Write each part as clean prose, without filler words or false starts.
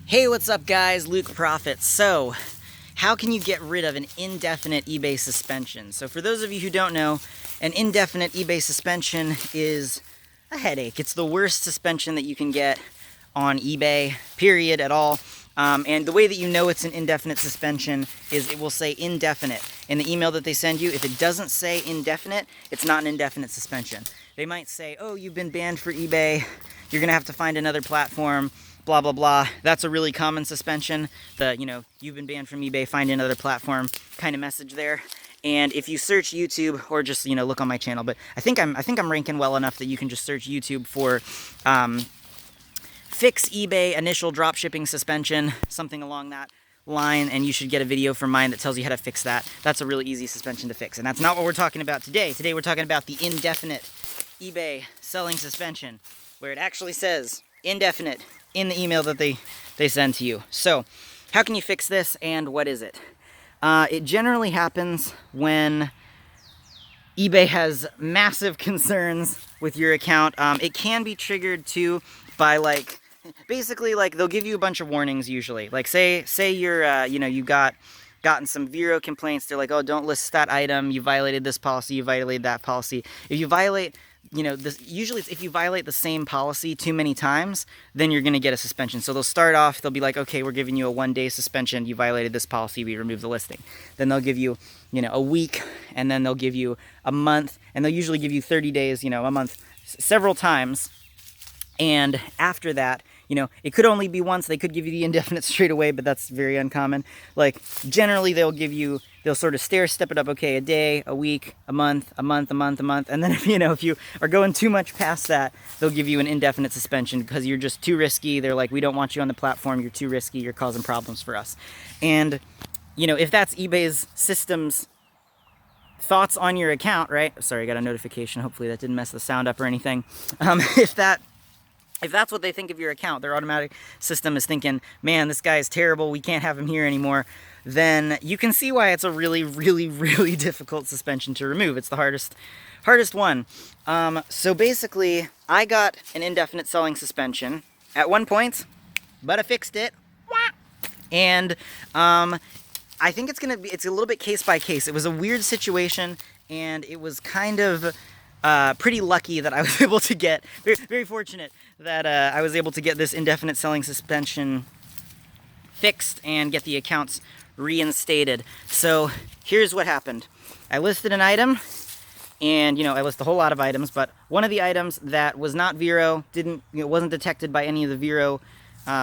Hey, what's up guys? Luke Profit. So, how can you get rid of an indefinite eBay suspension? So for those of you who don't know, an indefinite eBay suspension is a headache. It's the worst suspension that you can get on eBay, period, at all. And the way that you know it's an indefinite suspension is it will say indefinite. In the email that they send you, if it doesn't say indefinite, it's not an indefinite suspension. They might say, oh, you've been banned for eBay, you're gonna have to find another platform, blah, blah, blah. That's a really common suspension. You've been banned from eBay, find another platform kind of message there. And if you search YouTube or just, look on my channel, but I think I'm ranking well enough that you can just search YouTube for fix eBay initial dropshipping suspension, something along that line, and you should get a video from mine that tells you how to fix that. That's a really easy suspension to fix, and that's not what we're talking about today. Today we're talking about the indefinite eBay selling suspension, where it actually says indefinite in the email that they send to you. So, how can you fix this, and what is it? It generally happens when eBay has massive concerns with your account. It can be triggered too by basically they'll give you a bunch of warnings usually. Like say you're you gotten some Vero complaints. They're like, oh, don't list that item. You violated this policy. You violated that policy. If you violate usually if you violate the same policy too many times, then you're going to get a suspension. So they'll start off, they'll be like, okay, we're giving you a 1-day suspension. You violated this policy, we remove the listing. Then they'll give you, a week, and then they'll give you a month, and they'll usually give you 30 days, a month, several times. And after that, it could only be once. They could give you the indefinite straight away, but that's very uncommon. Generally they'll sort of step it up. Okay, a day, a week, a month, and then if you are going too much past that, they'll give you an indefinite suspension because you're just too risky. They're like, we don't want you on the platform. You're too risky. You're causing problems for us. And if that's eBay's system's thoughts on your account, right? Sorry, I got a notification. Hopefully that didn't mess the sound up or anything. If that's what they think of your account, their automatic system is thinking, man, this guy is terrible, we can't have him here anymore, then you can see why it's a really, really, really difficult suspension to remove. It's the hardest one. So basically, I got an indefinite selling suspension at one point, but I fixed it. And I think it's a little bit case by case. It was a weird situation, and it was kind of pretty lucky that I was able to get, very, very fortunate that I was able to get this indefinite selling suspension fixed and get the accounts reinstated. So here's what happened. I listed an item, and I list a whole lot of items, but one of the items that was not Vero, wasn't detected by any of the Vero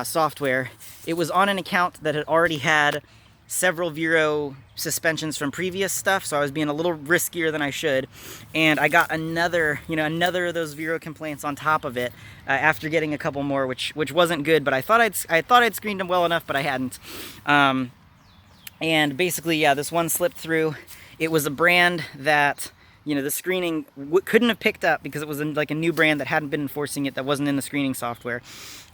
software. It was on an account that had already had several Vero suspensions from previous stuff, so I was being a little riskier than I should, and I got another of those Vero complaints on top of it after getting a couple more, which wasn't good. But I thought I'd screened them well enough, but I hadn't. And basically, yeah, this one slipped through. It was a brand that the screening couldn't have picked up because it was a new brand that hadn't been enforcing it, that wasn't in the screening software.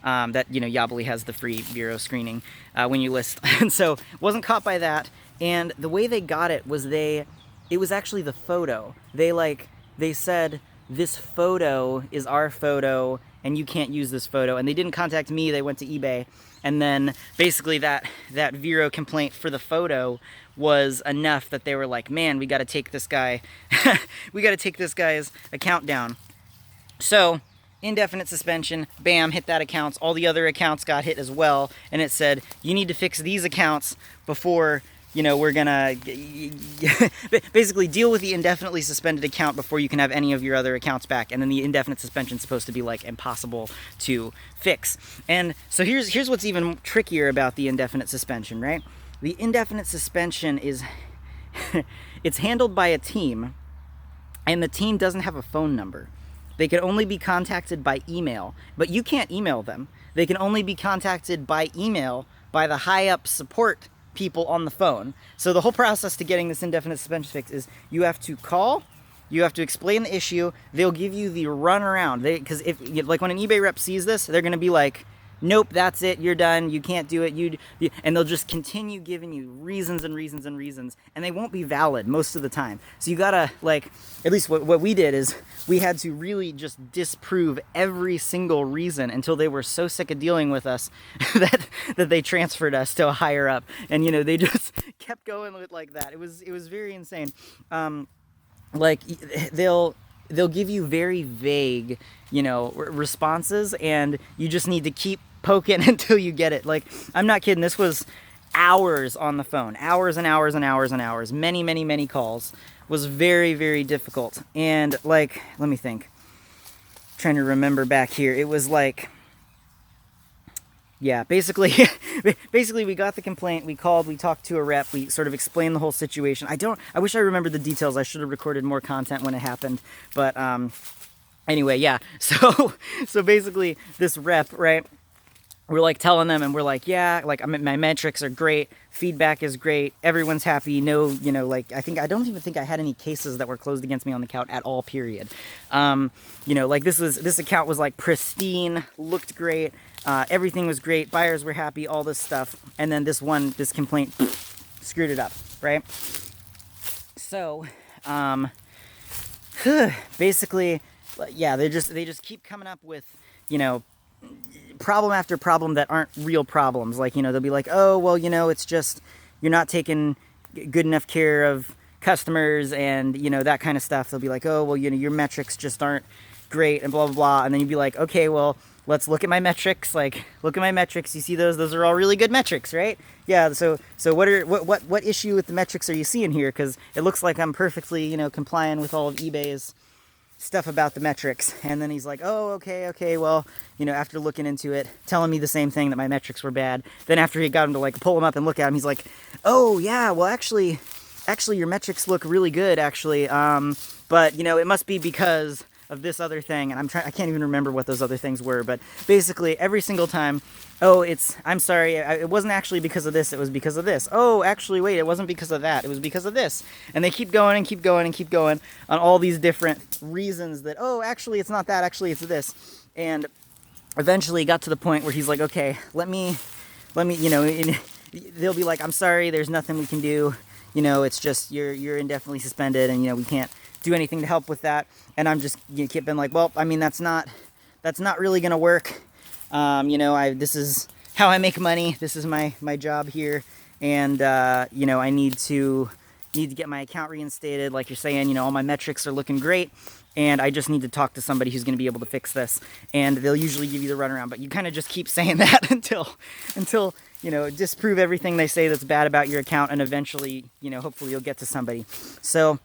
That Yably has the free Vero screening when you list, and so wasn't caught by that. And the way they got it was it was actually the photo. They said, this photo is our photo and you can't use this photo, and they didn't contact me. They went to eBay, and then basically that Vero complaint for the photo was enough that they were like, man, we got to take this guy we got to take this guy's account down. So indefinite suspension, bam, hit that account. All the other accounts got hit as well, and it said, you need to fix these accounts before we're gonna basically deal with the indefinitely suspended account before you can have any of your other accounts back. And then the indefinite suspension is supposed to be impossible to fix. And so here's what's even trickier about the indefinite suspension, right? The indefinite suspension is it's handled by a team, and the team doesn't have a phone number. They can only be contacted by email, but you can't email them. They can only be contacted by email by the high-up support people on the phone. So the whole process to getting this indefinite suspension fix is you have to call, you have to explain the issue, they'll give you the runaround. Because if when an eBay rep sees this, they're going to be like, nope, that's it, you're done, you can't do it, and they'll just continue giving you reasons and reasons and reasons, and they won't be valid most of the time. So you gotta, like, at least what we did is we had to really just disprove every single reason until they were so sick of dealing with us that they transferred us to a higher up, and you know, they just kept going with like that. It was very insane. Like, they'll give you very vague, you know, responses, and you just need to keep poking until you get it. Like, I'm not kidding, this was hours on the phone, hours and hours and hours and hours, many calls. Was very, very difficult. And like, let me think, trying to remember back here, it was like, yeah, basically we got the complaint, we called, we talked to a rep, we sort of explained the whole situation. I wish I remembered the details. I should have recorded more content when it happened, but anyway, yeah. So basically this rep, right, we're like telling them, and we're like, yeah, like my metrics are great, feedback is great, everyone's happy, no, you know, like, I don't even think I had any cases that were closed against me on the account at all, period. You know, like, this account was like pristine, looked great, everything was great, buyers were happy, all this stuff, and then this complaint screwed it up, right? So basically, yeah, they just keep coming up with, you know, problem after problem that aren't real problems. Like, you know, they'll be like, oh, well, you know, it's just you're not taking good enough care of customers, and, you know, that kind of stuff. They'll be like, oh, well, you know, your metrics just aren't great, and blah blah blah. And then you'd be like, okay, well, let's look at my metrics. Like, look at my metrics. You see those are all really good metrics, right? Yeah. So what issue with the metrics are you seeing here? Because it looks like I'm perfectly, you know, complying with all of eBay's stuff about the metrics. And then he's like, oh, okay, well, you know, after looking into it, telling me the same thing, that my metrics were bad. Then after he got him to like pull him up and look at him, he's like, oh yeah, well, actually your metrics look really good, actually, but, you know, it must be because of this other thing. And I can't even remember what those other things were, but basically every single time, oh, I'm sorry, it wasn't actually because of this, it was because of this. Oh, actually, wait, it wasn't because of that, it was because of this. And they keep going and keep going and keep going on all these different reasons that, oh, actually, it's not that, actually, it's this. And eventually got to the point where he's like, okay, let me, you know, they'll be like, I'm sorry, there's nothing we can do. You know, it's just, you're indefinitely suspended, and, you know, we can't do anything to help with that. And I'm just, you know, keep being like, well, I mean, that's not really gonna work. You know, this is how I make money. This is my job here, and you know, I need to get my account reinstated. Like you're saying, you know, all my metrics are looking great, and I just need to talk to somebody who's going to be able to fix this. And they'll usually give you the runaround, but you kind of just keep saying that until you know, disprove everything they say that's bad about your account, and eventually, you know, hopefully you'll get to somebody. So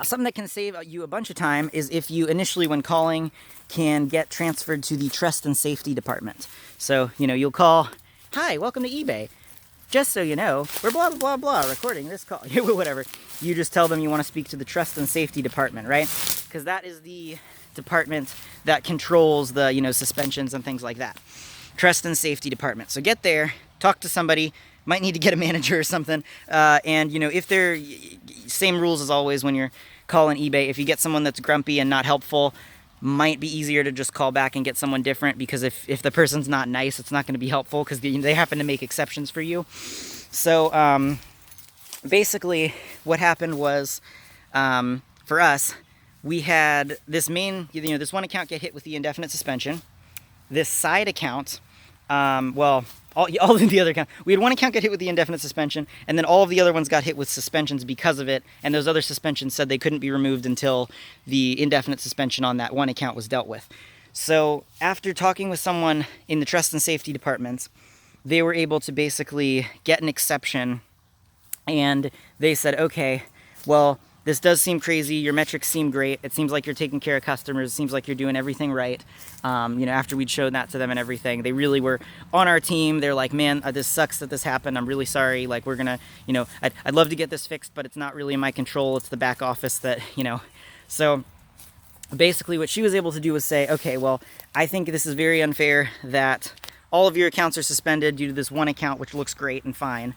something that can save you a bunch of time is if you initially, when calling, can get transferred to the trust and safety department. So, you know, you'll call, hi, welcome to eBay. Just so you know, we're blah, blah, blah, recording this call, whatever. You just tell them you want to speak to the trust and safety department, right? Because that is the department that controls the, you know, suspensions and things like that. Trust and safety department. So get there, talk to somebody, might need to get a manager or something, and, you know, if they're, same rules as always when you're calling eBay, if you get someone that's grumpy and not helpful, might be easier to just call back and get someone different, because if the person's not nice, it's not going to be helpful, because they happen to make exceptions for you. So basically what happened was, for us, we had this this one account get hit with the indefinite suspension. This side account, well, all of the other accounts, we had one account get hit with the indefinite suspension, and then all of the other ones got hit with suspensions because of it, and those other suspensions said they couldn't be removed until the indefinite suspension on that one account was dealt with. So after talking with someone in the trust and safety department, they were able to basically get an exception, and they said, okay, well, this does seem crazy. Your metrics seem great. It seems like you're taking care of customers. It seems like you're doing everything right. You know, after we'd shown that to them and everything, they really were on our team. They're like, man, this sucks that this happened. I'm really sorry. Like, we're gonna, you know, I'd love to get this fixed, but it's not really in my control. It's the back office that, you know. So basically what she was able to do was say, okay, well, I think this is very unfair that all of your accounts are suspended due to this one account, which looks great and fine.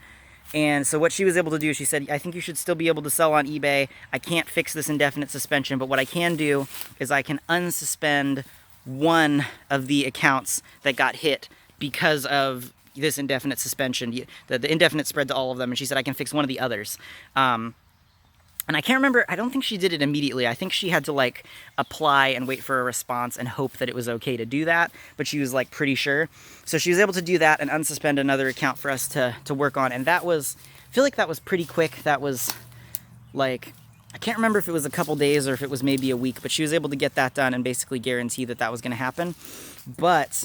And so what she was able to do, she said, I think you should still be able to sell on eBay. I can't fix this indefinite suspension, but what I can do is I can unsuspend one of the accounts that got hit because of this indefinite suspension. The indefinite spread to all of them, and she said, I can fix one of the others. And I can't remember, I don't think she did it immediately. I think she had to like apply and wait for a response and hope that it was okay to do that, but she was like pretty sure. So she was able to do that and unsuspend another account for us to work on. And that was, I feel like that was pretty quick. That was like, I can't remember if it was a couple days or if it was maybe a week, but she was able to get that done and basically guarantee that that was going to happen. But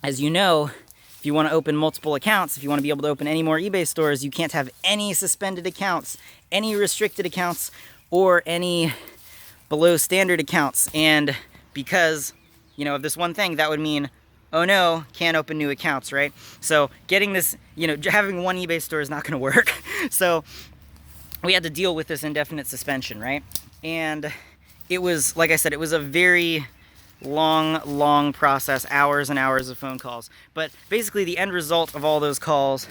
as you know, if you want to open multiple accounts, if you want to be able to open any more eBay stores, you can't have any suspended accounts, any restricted accounts, or any below standard accounts. And because, you know, of this one thing, that would mean, oh no, can't open new accounts, right? So getting this, you know, having one eBay store is not going to work. So we had to deal with this indefinite suspension, right? And it was, like I said, it was a very long process, hours and hours of phone calls. But basically the end result of all those calls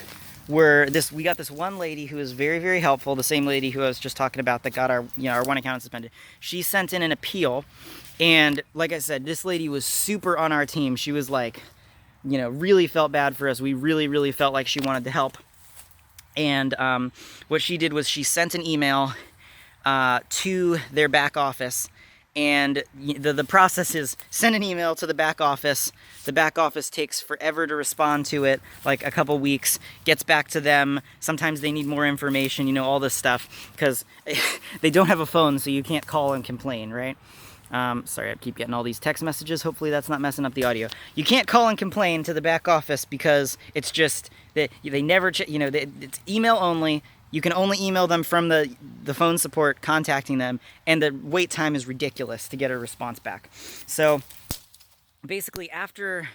were this: we got this one lady who was very helpful, the same lady who I was just talking about that got our, you know, our one account suspended. She sent in an appeal, and like I said, this lady was super on our team. She was like, you know, really felt bad for us. We really felt like she wanted to help. And what she did was she sent an email to their back office. And the process is send an email to the back office. The back office takes forever to respond to it, like a couple weeks, gets back to them. Sometimes they need more information, you know, all this stuff, because they don't have a phone, so you can't call and complain, right? Sorry, I keep getting all these text messages. Hopefully that's not messing up the audio. You can't call and complain to the back office because it's just that they never, you know, it's email only. You can only email them from the phone support contacting them, and the wait time is ridiculous to get a response back. So basically after,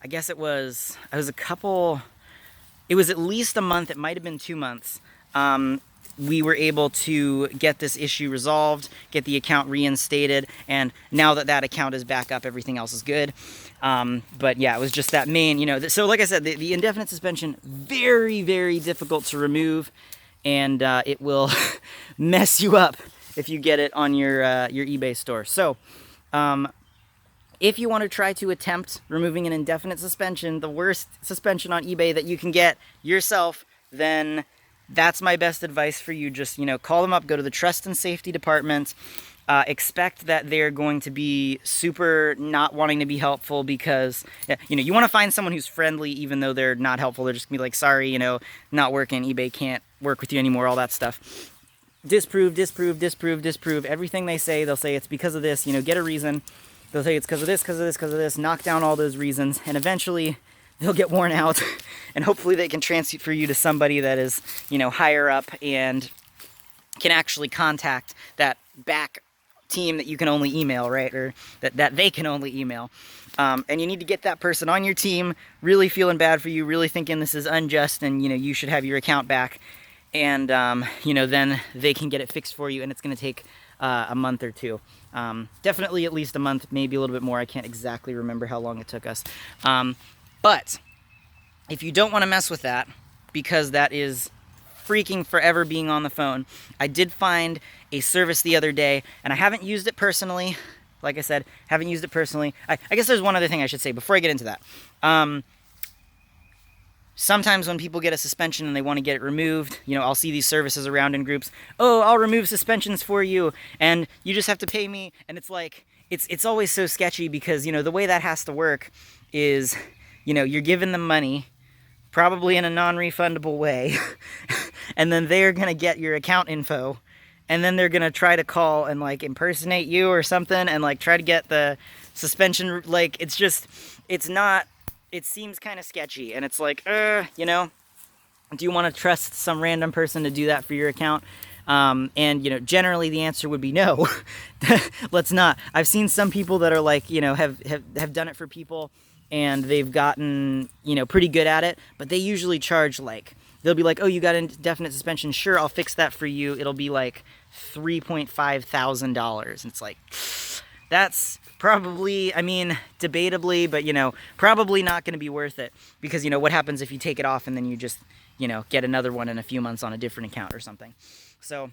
I guess it was at least a month, it might have been 2 months, we were able to get this issue resolved, get the account reinstated, and now that account is back up, everything else is good. But yeah, it was just that main, you know, so like I said, the indefinite suspension, very difficult to remove, and it will mess you up if you get it on your eBay store. So if you want to try to attempt removing an indefinite suspension, the worst suspension on eBay that you can get yourself, then that's my best advice for you. Just, you know, call them up, go to the trust and safety department, expect that they're going to be super not wanting to be helpful, because, you know, you want to find someone who's friendly even though they're not helpful. They're just gonna be like, sorry, you know, not working, eBay can't work with you anymore, all that stuff. Disprove, everything they say, they'll say it's because of this, you know, get a reason. They'll say it's because of this, knock down all those reasons, and eventually they'll get worn out, and hopefully they can transfer you to somebody that is, you know, higher up and can actually contact that back team that you can only email, right? Or that they can only email. And you need to get that person on your team, really feeling bad for you, really thinking this is unjust and, you know, you should have your account back. And, you know, then they can get it fixed for you, and it's going to take a month or two. Definitely at least a month, maybe a little bit more. I can't exactly remember how long it took us. But if you don't want to mess with that, because that is freaking forever being on the phone, I did find a service the other day, and I haven't used it personally. Like I said, haven't used it personally. I guess there's one other thing I should say before I get into that. Sometimes when people get a suspension and they want to get it removed, you know, I'll see these services around in groups. Oh, I'll remove suspensions for you, and you just have to pay me. And it's like, it's always so sketchy, because, you know, the way that has to work is, you know, you're giving them money, probably in a non-refundable way, and then they're going to get your account info, and then they're going to try to call and, like, impersonate you or something, and, like, try to get the suspension. Like, it's just, it's not, it seems kind of sketchy, and it's like, you know, do you want to trust some random person to do that for your account? And, you know, generally the answer would be no. Let's not. I've seen some people that are like, you know, have done it for people, and they've gotten, you know, pretty good at it, but they usually charge, like, they'll be like, oh, you got indefinite suspension, sure, I'll fix that for you. It'll be like $3,500. And it's like, that's probably, I mean, debatably, but, you know, probably not going to be worth it, because, you know, what happens if you take it off and then you just, you know, get another one in a few months on a different account or something. So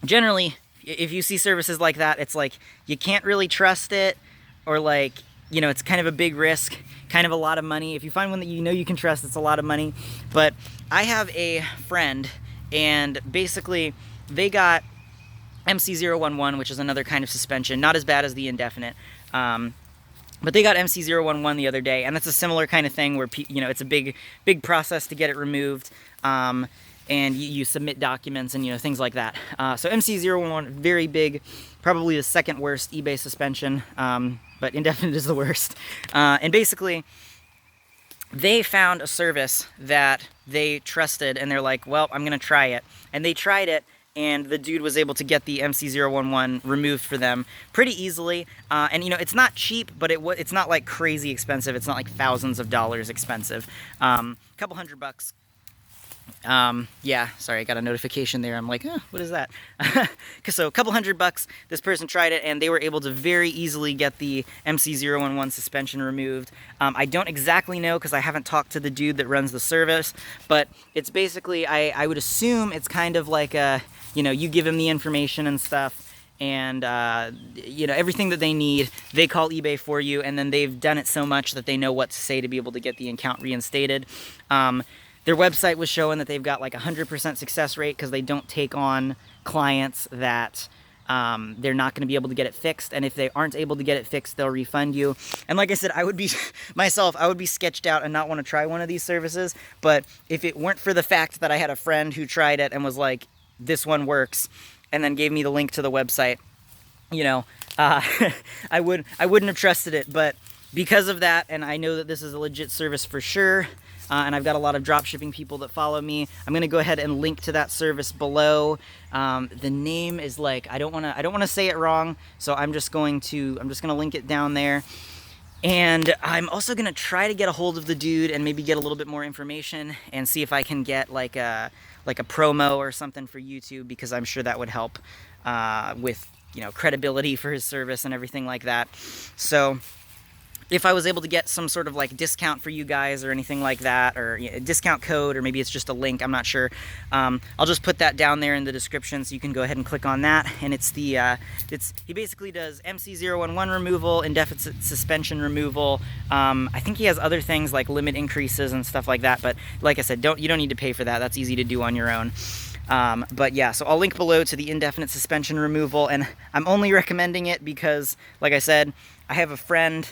generally, if you see services like that, it's like, you can't really trust it. or like, you know, it's kind of a big risk, kind of a lot of money. If you find one that you know you can trust, it's a lot of money. But I have a friend, and basically they got MC011, which is another kind of suspension, not as bad as the Indefinite. But they got MC011 the other day, and that's a similar kind of thing where, you know, it's a big process to get it removed, and you submit documents and, you know, things like that. So MC011, very big, probably the second worst eBay suspension, but Indefinite is the worst. And basically, they found a service that they trusted, and they're like, well, I'm going to try it. And they tried it, and the dude was able to get the MC011 removed for them pretty easily. And, you know, it's not cheap, but it's not, like, crazy expensive. It's not, like, thousands of dollars expensive. Couple $100. Yeah, sorry, I got a notification there. I'm like, what is that? So a couple $100, this person tried it, and they were able to very easily get the MC011 suspension removed. I don't exactly know because I haven't talked to the dude that runs the service, but it's basically, I would assume it's kind of like a, you know, you give them the information and stuff, and you know, everything that they need, they call eBay for you, and then they've done it so much that they know what to say to be able to get the account reinstated. Their website was showing that they've got like 100% success rate because they don't take on clients that they're not going to be able to get it fixed, and if they aren't able to get it fixed, they'll refund you. And like I said, I would be myself, I would be sketched out and not want to try one of these services. But if it weren't for the fact that I had a friend who tried it and was like, this one works, and then gave me the link to the website, you know, I wouldn't have trusted it. But because of that, and I know that this is a legit service for sure, and I've got a lot of dropshipping people that follow me, I'm gonna go ahead and link to that service below. The name is like, I don't wanna say it wrong, so I'm just gonna link it down there. And I'm also gonna try to get a hold of the dude and maybe get a little bit more information and see if I can get like a promo or something for YouTube, because I'm sure that would help with, you know, credibility for his service and everything like that. So if I was able to get some sort of like discount for you guys or anything like that, or a discount code, or maybe it's just a link, I'm not sure. I'll just put that down there in the description so you can go ahead and click on that. And it's the, he basically does MC011 removal, indefinite suspension removal. I think he has other things like limit increases and stuff like that. But like I said, you don't need to pay for that. That's easy to do on your own. But yeah, so I'll link below to the indefinite suspension removal, and I'm only recommending it because, like I said, I have a friend.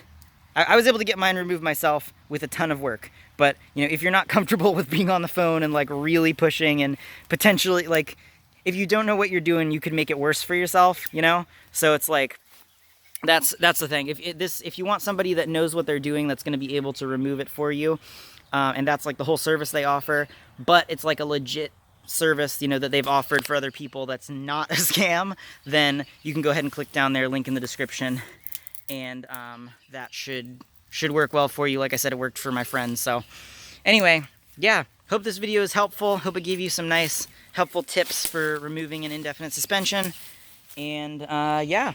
I was able to get mine removed myself with a ton of work. But, you know, if you're not comfortable with being on the phone and like really pushing, and potentially, like, if you don't know what you're doing, you could make it worse for yourself, you know? So it's like, that's the thing. If you want somebody that knows what they're doing, that's going to be able to remove it for you, and that's like the whole service they offer, but it's like a legit service, you know, that they've offered for other people that's not a scam, then you can go ahead and click down there, link in the description. And that should work well for you. Like I said, it worked for my friends. So anyway, yeah, hope this video is helpful. Hope it gave you some nice, helpful tips for removing an indefinite suspension. And yeah,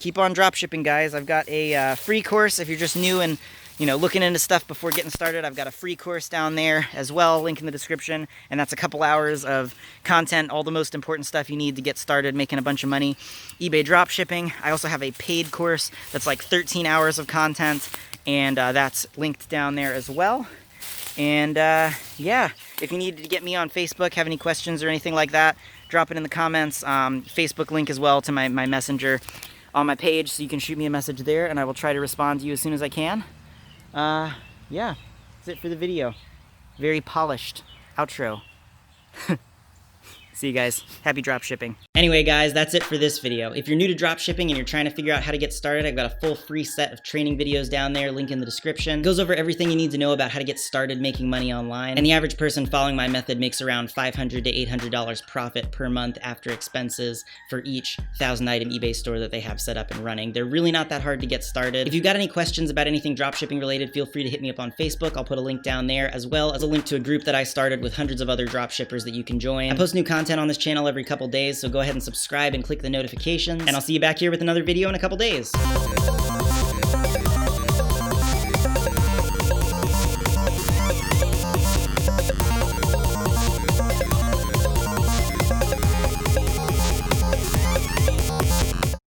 keep on dropshipping, guys. I've got a free course if you're just new and, you know, looking into stuff before getting started. I've got a free course down there as well, link in the description, and that's a couple hours of content, all the most important stuff you need to get started making a bunch of money eBay dropshipping. I also have a paid course that's like 13 hours of content, and that's linked down there as well. And yeah, if you need to get me on Facebook, have any questions or anything like that, drop it in the comments. Facebook link as well to my messenger on my page, so you can shoot me a message there, and I will try to respond to you as soon as I can. Yeah, that's it for the video. Very polished outro. See you guys. Happy drop shipping. Anyway, guys, that's it for this video. If you're new to drop shipping and you're trying to figure out how to get started, I've got a full free set of training videos down there, link in the description. It goes over everything you need to know about how to get started making money online. And the average person following my method makes around $500 to $800 profit per month after expenses for each 1,000-item eBay store that they have set up and running. They're really not that hard to get started. If you've got any questions about anything dropshipping related, feel free to hit me up on Facebook. I'll put a link down there, as well as a link to a group that I started with hundreds of other dropshippers that you can join. I post new content on this channel every couple days, so go ahead and subscribe and click the notifications, and I'll see you back here with another video in a couple days.